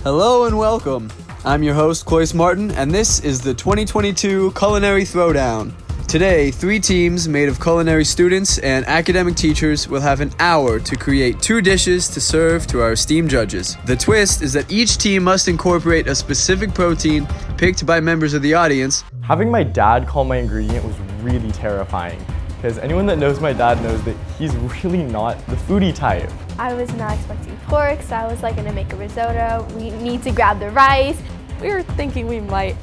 Hello and welcome. I'm your host, Cloyce Martin, and this is the 2022 Culinary ThrowDown. Today, 3 teams made of culinary students and academic teachers will have an hour to create 2 dishes to serve to our esteemed judges. The twist is that each team must incorporate a specific protein picked by members of the audience. Having my dad call my ingredient was really terrifying, because anyone that knows my dad knows that he's really not the foodie type. I was not expecting pork, so I was like gonna make a risotto. We need to grab the rice. We were thinking we might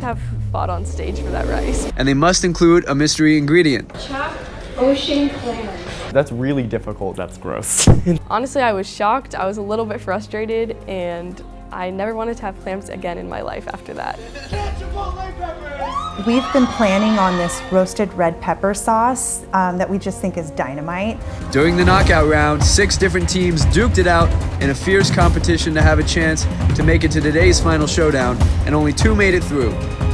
have fought on stage for that rice. And they must include a mystery ingredient. Chopped ocean clams. That's really difficult, that's gross. Honestly, I was shocked, I was a little bit frustrated, and I never wanted to have clams again in my life after that. We've been planning on this roasted red pepper sauce that we just think is dynamite. During the knockout round, 6 different teams duked it out in a fierce competition to have a chance to make it to today's final showdown, and only 2 made it through.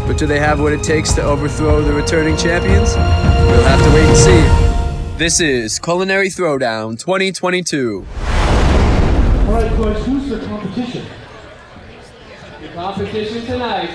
But do they have what it takes to overthrow the returning champions? We'll have to wait and see. This is Culinary ThrowDown 2022. All right, Cloyce, who's the competition? The competition tonight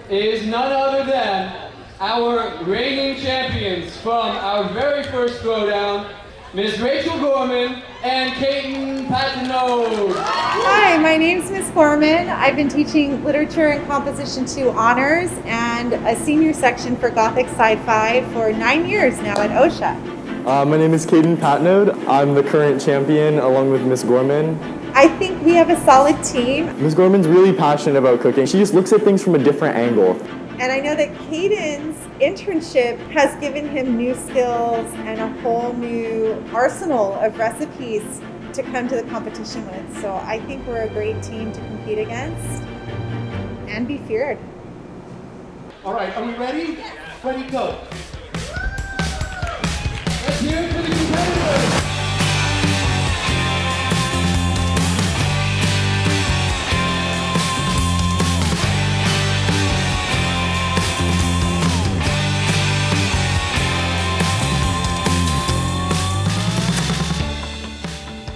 is none other than our reigning champions from our very first throwdown, Ms. Rachel Gorman and Kaiten Patino. Hi, my name's Ms. Gorman. I've been teaching Literature and Composition 2 Honors and a senior section for Gothic Sci-Fi for 9 years now at OSHA. My name is Caden Patnode. I'm the current champion along with Miss Gorman. I think we have a solid team. Miss Gorman's really passionate about cooking. She just looks at things from a different angle. And I know that Caden's internship has given him new skills and a whole new arsenal of recipes to come to the competition with. So I think we're a great team to compete against and be feared. All right, are we ready? Ready, go. Let's hear it for the competitors.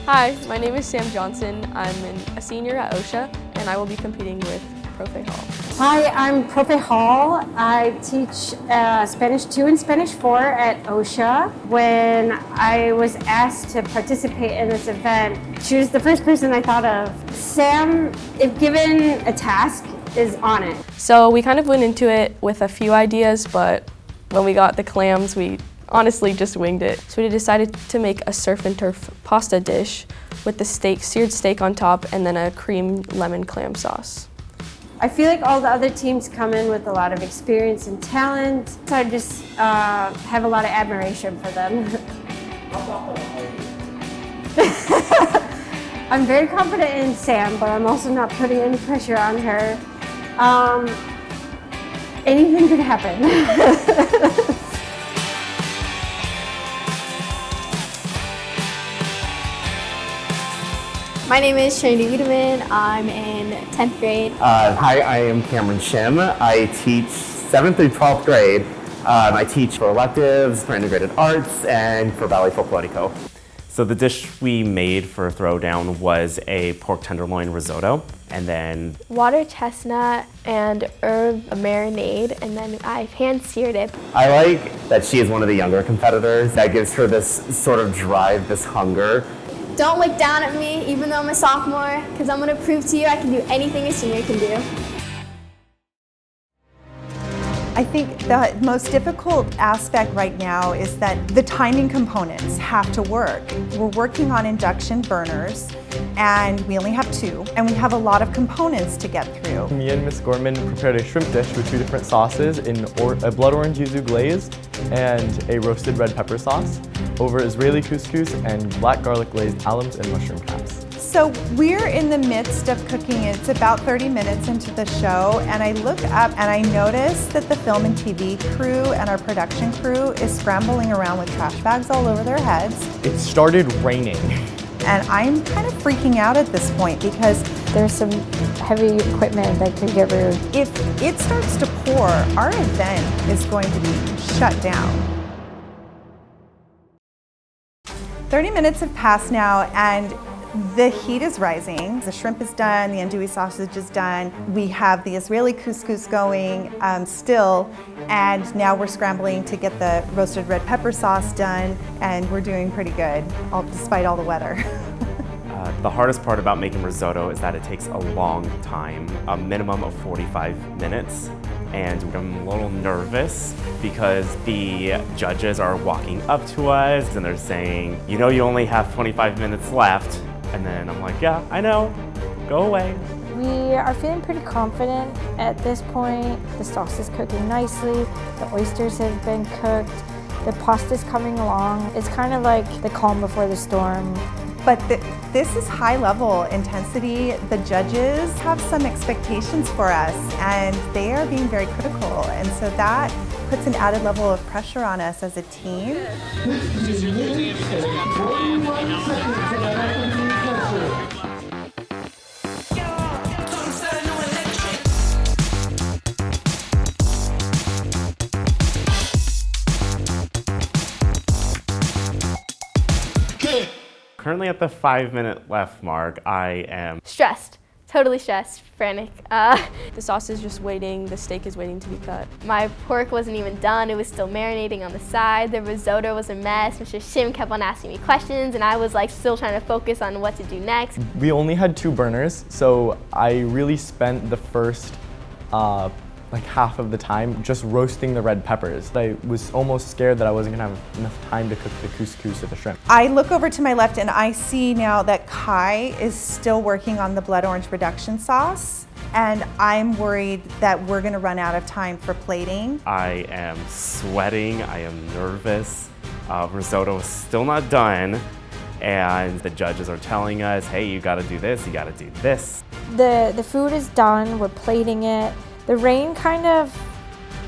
Hi, my name is Sam Johnson. I'm a senior at OSHA, and I will be competing with Profe Hall. Hi, I'm Profe Hall. I teach Spanish 2 and Spanish 4 at OSHA. When I was asked to participate in this event, she was the first person I thought of. Sam, if given a task, is on it. So we kind of went into it with a few ideas, but when we got the clams, we honestly just winged it. So we decided to make a surf and turf pasta dish with the seared steak on top and then a cream lemon clam sauce. I feel like all the other teams come in with a lot of experience and talent, so I just have a lot of admiration for them. I'm very confident in Sam, but I'm also not putting any pressure on her. Anything could happen. My name is Trinity Wiedemann. I'm in 10th grade. Hi, I am Cameron Shim. I teach 7th through 12th grade. I teach for electives, for integrated arts, and for Valley Folklorico. So the dish we made for Throwdown was a pork tenderloin risotto, and then Water chestnut and herb marinade, and then I hand-seared it. I like that she is one of the younger competitors. That gives her this sort of drive, this hunger. Don't look down at me, even though I'm a sophomore, because I'm going to prove to you I can do anything a senior can do. I think the most difficult aspect right now is that the timing components have to work. We're working on induction burners, and we only have 2, and we have a lot of components to get through. Me and Miss Gorman prepared a shrimp dish with 2 different sauces in a blood orange yuzu glaze and a roasted red pepper sauce over Israeli couscous and black garlic glazed alums and mushroom caps. So we're in the midst of cooking. It's about 30 minutes into the show, and I look up and I notice that the film and TV crew and our production crew is scrambling around with trash bags all over their heads. It started raining. And I'm kind of freaking out at this point because There's some heavy equipment that could get ruined. if it starts to pour, our event is going to be shut down. 30 minutes have passed now, and The heat is rising. The shrimp is done, the andouille sausage is done. We have the Israeli couscous going still, and now we're scrambling to get the roasted red pepper sauce done, and we're doing pretty good, despite all the weather. The hardest part about making risotto is that it takes a long time, a minimum of 45 minutes. And I'm a little nervous because the judges are walking up to us and they're saying, you know, you only have 25 minutes left. And then I'm like, yeah, I know, go away. We are feeling pretty confident at this point. The sauce is cooking nicely, the oysters have been cooked, the pasta's coming along. It's kind of like the calm before the storm. But this is high level intensity. The judges have some expectations for us and they are being very critical. And so that puts an added level of pressure on us as a team. Currently at the 5-minute left mark, I am Stressed, totally stressed, frantic. The sauce is just waiting, the steak is waiting to be cut. My pork wasn't even done, it was still marinating on the side. The risotto was a mess. Mr. Shim kept on asking me questions and I was like still trying to focus on what to do next. We only had 2 burners, so I really spent the first like half of the time just roasting the red peppers. I was almost scared that I wasn't gonna have enough time to cook the couscous or the shrimp. I look over to my left and I see now that Kai is still working on the blood orange reduction sauce, and I'm worried that we're gonna run out of time for plating. I am sweating, I am nervous. Risotto is still not done, and the judges are telling us, hey, you gotta do this, you gotta do this. The food is done, we're plating it. The rain kind of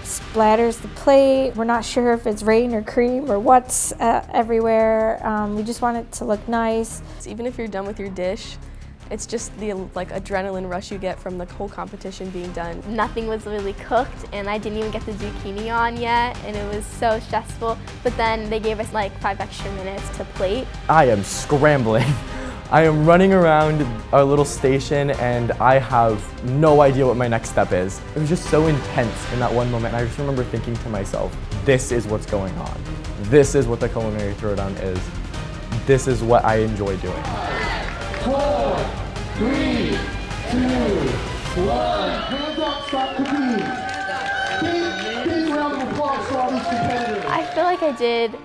splatters the plate. We're not sure if it's rain or cream or what's everywhere. We just want it to look nice. Even if you're done with your dish, it's just the like adrenaline rush you get from the whole competition being done. Nothing was really cooked and I didn't even get the zucchini on yet and it was so stressful. But then they gave us like 5 extra minutes to plate. I am scrambling. I am running around our little station and I have no idea what my next step is. It was just so intense in that one moment. I just remember thinking to myself, this is what's going on. This is what the Culinary Throwdown is. This is what I enjoy doing. 4, 3, 2, 1. Hands up, stop competing. Big round of applause for all these competitors. I feel like I did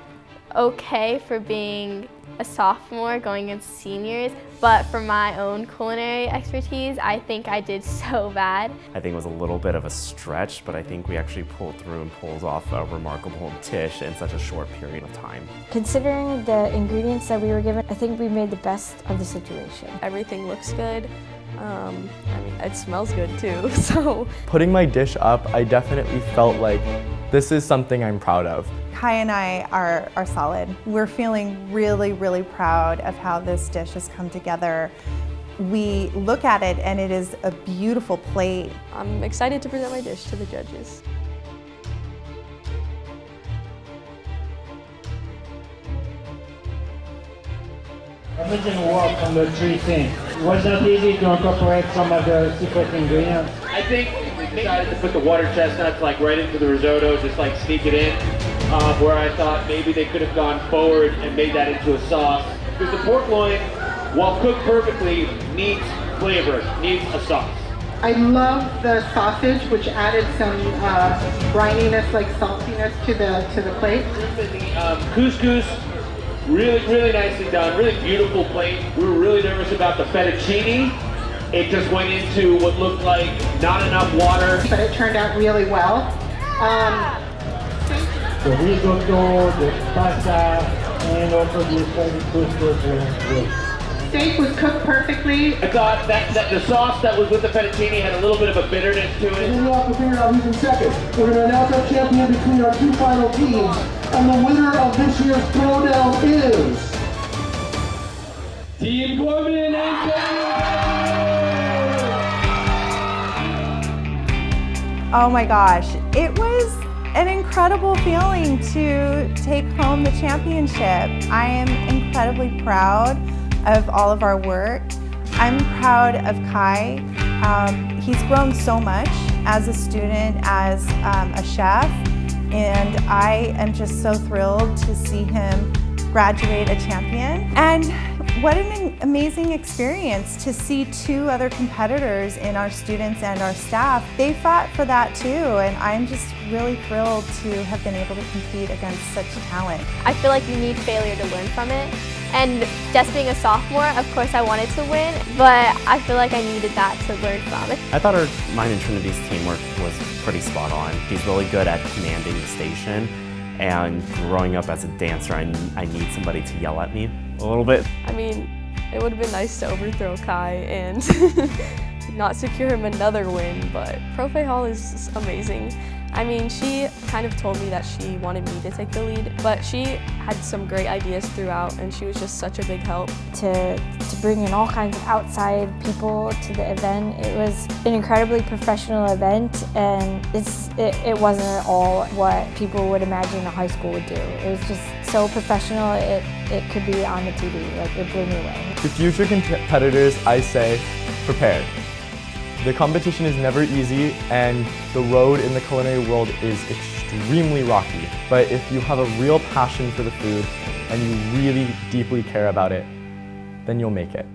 okay for being a sophomore going against seniors, but for my own culinary expertise, I think I did so bad. I think it was a little bit of a stretch, but I think we actually pulled through and pulled off a remarkable dish in such a short period of time. Considering the ingredients that we were given, I think we made the best of the situation. Everything looks good. I mean, it smells good too, so. Putting my dish up, I definitely felt like this is something I'm proud of. Kai and I are solid. We're feeling really, really proud of how this dish has come together. We look at it and it is a beautiful plate. I'm excited to present my dish to the judges. Everything worked on the 3 things. Was that easy to incorporate some of the secret ingredients? I think we decided to put the water chestnuts like right into the risotto, just like sneak it in. Where I thought maybe they could have gone forward and made that into a sauce. Because the pork loin, while cooked perfectly, needs flavor, needs a sauce. I love the sausage, which added some brininess, like saltiness to the plate. Couscous, really nicely done, really beautiful plate. We were really nervous about the fettuccine. It just went into what looked like not enough water. But it turned out really well. The risotto, the pasta, and also the couscous were great. Steak was cooked perfectly. I thought that the sauce that was with the fettuccine had a little bit of a bitterness to it. And you all can figure out who's in second. We're going to announce our champion between our 2 final teams. And the winner of this year's Throwdown is... Team Corbin and Oh my gosh, it was an incredible feeling to take home the championship. I am incredibly proud of all of our work. I'm proud of Kai. He's grown so much as a student, as a chef, and I am just so thrilled to see him graduate a champion. And what an amazing experience to see 2 other competitors in our students and our staff. They fought for that too, and I'm just really thrilled to have been able to compete against such talent. I feel like you need failure to learn from it. And just being a sophomore, of course I wanted to win, but I feel like I needed that to learn from it. I thought mine and Trinity's teamwork was pretty spot on. She's really good at commanding the station, and growing up as a dancer, I need somebody to yell at me a little bit. I mean, it would have been nice to overthrow Kai and not secure him another win, but Profe Hall is amazing. I mean, she kind of told me that she wanted me to take the lead, but she had some great ideas throughout, and she was just such a big help. To bring in all kinds of outside people to the event. It was an incredibly professional event, and it wasn't at all what people would imagine a high school would do. It was just so professional, it could be on the TV, like it blew me away. To future competitors, I say, prepare. The competition is never easy, and the road in the culinary world is extremely rocky. But if you have a real passion for the food and you really deeply care about it, then you'll make it.